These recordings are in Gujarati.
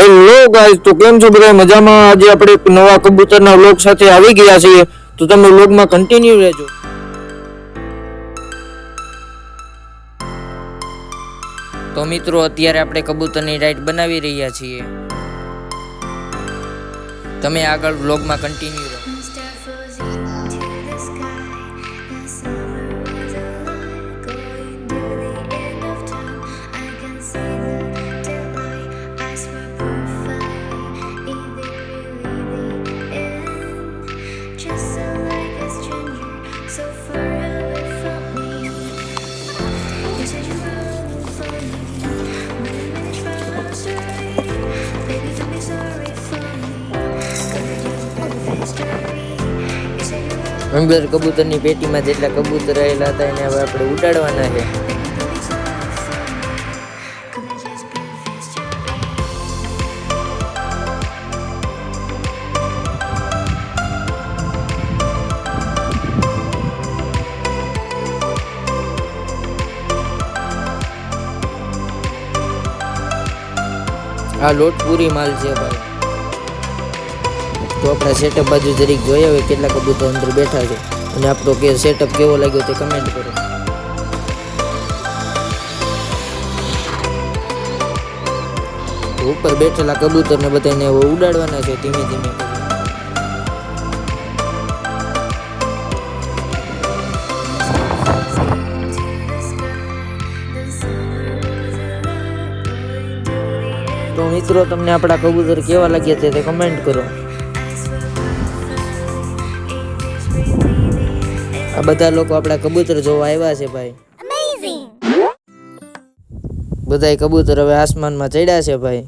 હેલો ગાઈસ, તો કેમ છો બધા? મજામાં? આજે આપણે એક નવા કબૂતરના વ્લોગ સાથે આવી ગયા છીએ, તો તમે વ્લોગમાં કન્ટિન્યુ રહેજો. તો મિત્રો, અત્યારે આપણે કબૂતરની રાઈડ બનાવી રહ્યા છીએ. તમે આગળ વ્લોગમાં કન્ટિન્યુ રહો. અંદર કબૂતરની પેટીમાં જેટલા કબૂતર રહેલા હતા એને હવે આપણે ઉડાડવાના છે. આ લોટ પૂરી માલ છે ભાઈ. તો આપણા સેટઅપ બાજુ જરીક જોઈએ હવે કેટલા કબૂતર અંદર બેઠા છે અને આપણો કે સેટઅપ કેવો લાગ્યો તે કમેન્ટ કરો. ઉપર બેઠેલા કબૂતરને બધાને ઉડાડવાના છે ધીમે ધીમે. તો મિત્રો, તમને આપણા કબૂતર કેવા લાગ્યા તે કમેન્ટ કરો. આ બધા લોકો આપણા કબૂતર જોવા આવ્યા છે ભાઈ. બધાય કબૂતર હવે આસમાનમાં ચડ્યા છે ભાઈ.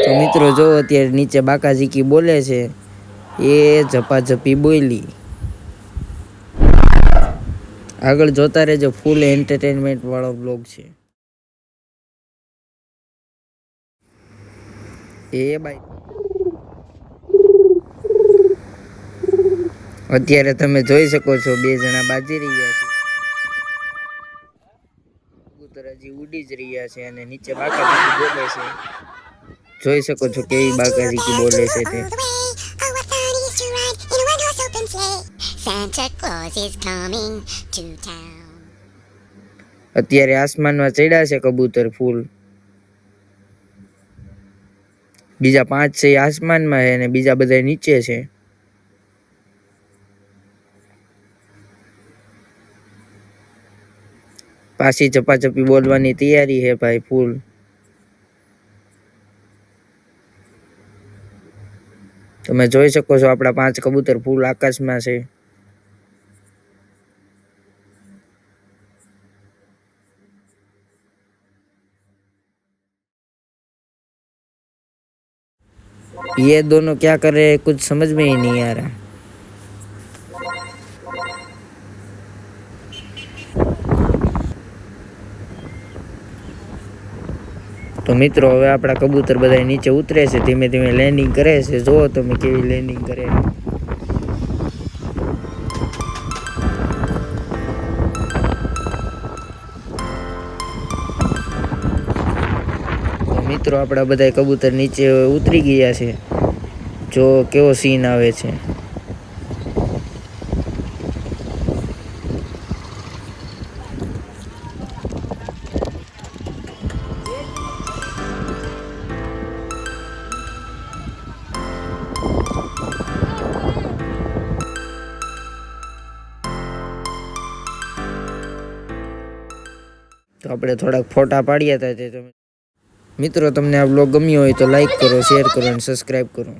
તો મિત્રો જો, અત્યારે નીચે બાકાજીકી બોલે છે, એ ઝપાઝપી બોલી. આગળ જોતા રહેજો, ફૂલ એન્ટરટેનમેન્ટ વાળો બ્લોગ છે. એ ભાઈ, અત્યારે તમે જોઈ શકો છો બે જણા બાજી રહ્યા છે. કબૂતર હજી ઉડી જ રહ્યા છે અને નીચે બાકાજીકી બોલે છે. જોઈ શકો છો કેવી બાકાજીકી બોલે છે તે. અત્યારે આસમાનમાં ચડ્યા છે કબૂતર ફૂલ. બીજા 5 છે આસમાનમાં છે અને બીજા બધા નીચે છે. પાછી ઝપાઝપી બોલવાની તૈયારી છે ભાઈ ફૂલ. તમે જોઈ શકો છો આપણા 5 કબૂતર ફૂલ આકાશમાં છે. ये दोनों क्या कर रहे हैं कुछ समझ में ही नहीं आ रहा. તો મિત્રો, હવે આપણા કબૂતર બધા નીચે ઉતરે છે, ધીમે ધીમે લેન્ડિંગ કરે છે. જુઓ તમે કેવી લેન્ડિંગ કરે. તો મિત્રો, આપણા બધા કબૂતર નીચે ઉતરી ગયા છે. જો કેવો સીન આવે છે. તો આપણે થોડાક ફોટા પાડ્યા હતા તે તમે. મિત્રો, તમને આ બ્લોગ ગમ્યો હોય તો લાઈક કરો, શેર કરો અને સબસ્ક્રાઈબ કરો.